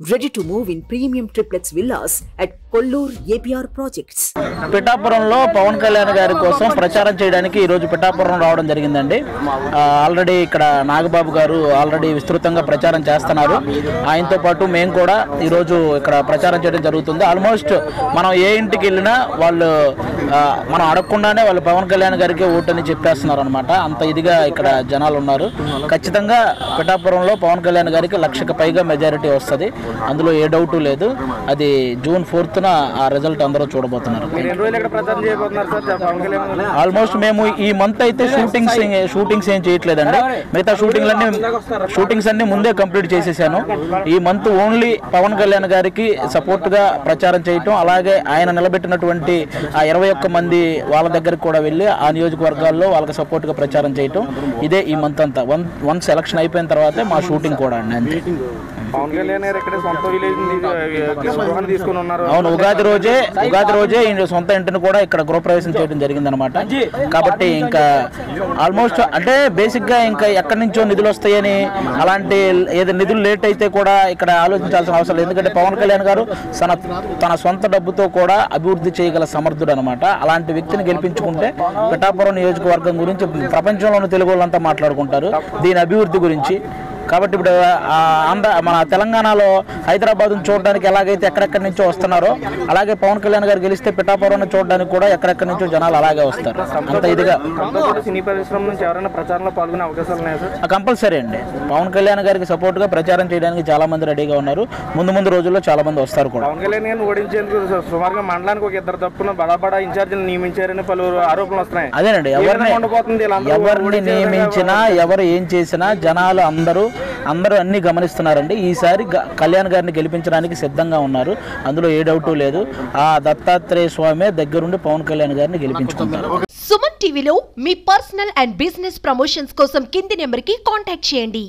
Ready to move in premium triplex villas at Kollur APR Projects. పిఠాపురంలో పవన్ కళ్యాణ్ గారి కోసం ప్రచారం చేయడానికి ఈ రోజు పిఠాపురం రావడం జరిగిందండి. ఆల్రెడీ ఇక్కడ నాగబాబు గారు ఆల్రెడీ విస్తృతంగా ప్రచారం చేస్తున్నారు. ఆయనతో పాటు మేము కూడా ఈ రోజు ఇక్కడ ప్రచారం చేయడం జరుగుతుంది. ఆల్మోస్ట్ మనం ఏ ఇంటికి వెళ్ళినా వాళ్ళు మనం అడగకుండానే వాళ్ళు పవన్ కళ్యాణ్ గారికి ఓటని చెప్పేస్తున్నారు అనమాట. అంత ఇదిగా ఇక్కడ జనాలు ఉన్నారు. ఖచ్చితంగా పిఠాపురంలో పవన్ కళ్యాణ్ గారికి 1,00,000కి పైగా మెజారిటీ వస్తుంది. అందులో ఏ డౌట్ లేదు. అది June 4th ఆ రిజల్ట్ అందరూ చూడబోతున్నారు. ఆల్మోస్ట్ మేము ఈ మంత్ అయితే షూటింగ్స్ ఏం చేయట్లేదండి. మిగతా షూటింగ్స్ అన్ని ముందే కంప్లీట్ చేసేసాను. ఈ మంత్ ఓన్లీ పవన్ కళ్యాణ్ గారికి సపోర్ట్ గా ప్రచారం చేయటం, అలాగే ఆయన నిలబెట్టినటువంటి ఆ 21 మంది వాళ్ళ దగ్గరికి కూడా వెళ్ళి ఆ నియోజకవర్గాల్లో వాళ్ళకి సపోర్ట్ గా ప్రచారం చేయటం, ఇదే ఈ మంత్ అంతా. వన్స్ ఎలక్షన్ అయిపోయిన తర్వాతే మా షూటింగ్ కూడా అండి. అంతే. అవును, ఉగాది రోజే సొంత ఇంటిని కూడా ఇక్కడ గృహప్రవేశం చేయడం జరిగిందనమాట. కాబట్టి ఇంకా ఆల్మోస్ట్ అంటే బేసిక్ గా ఇంకా ఎక్కడి నుంచో నిధులు వస్తాయని, అలాంటి ఏదో నిధులు లేట్ అయితే కూడా ఇక్కడ ఆలోచించాల్సిన అవసరం లేదు. ఎందుకంటే పవన్ కళ్యాణ్ గారు తన సొంత డబ్బుతో కూడా అభివృద్ధి చేయగల సమర్థుడు అనమాట. అలాంటి వ్యక్తిని గెలిపించుకుంటే పిఠాపురం నియోజకవర్గం గురించి ప్రపంచంలోని తెలుగు వాళ్ళంతా మాట్లాడుకుంటారు, దీని అభివృద్ధి గురించి. కాబట్టి ఇప్పుడు మన తెలంగాణలో హైదరాబాద్ చూడడానికి ఎలాగైతే ఎక్కడెక్కడి నుంచో వస్తున్నారో, అలాగే పవన్ కళ్యాణ్ గారు గెలిస్తే పిఠాపురం చూడడానికి కూడా ఎక్కడెక్కడి నుంచో జనాలు అలాగే వస్తారు. అంత ఇదిగా సినీ పరిశ్రమ నుంచి ఎవరైనా ప్రచారంలో పాల్గొనే అవకాశాలు ఉన్నాయా? కంపల్సరీ అండి. పవన్ కళ్యాణ్ గారికి సపోర్ట్ గా ప్రచారం చేయడానికి చాలా మంది రెడీగా ఉన్నారు. ముందు రోజుల్లో చాలా మంది వస్తారు కూడా. పవన్ కళ్యాణ్ గారిని ఓడించేందుకు సుమారుగా మండలానికి ఒక 2 తప్పున బడా ఇన్ఛార్జీలు నియమించారని పలువురు ఆరోపణలు వస్తున్నాయి. అదేనండి, ఎవరిని నియమించినా ఎవరు ఏం చేసినా జనాలు అందరూ అన్ని గమనిస్తున్నారండి. ఈసారి కళ్యాణ్ గారిని గెలిపించడానికి సిద్ధంగా ఉన్నారు. అందులో ఏ డౌట్ లేదు. ఆ దత్తాత్రేయ స్వామి దగ్గరుండి పవన్ కళ్యాణ్ గారిని గెలిపించుకుంటారు. సుమన్ టీవీలో మీ పర్సనల్ అండ్ బిజినెస్ ప్రమోషన్స్ కోసం కింది నెంబర్కి కాంటాక్ట్ చేయండి.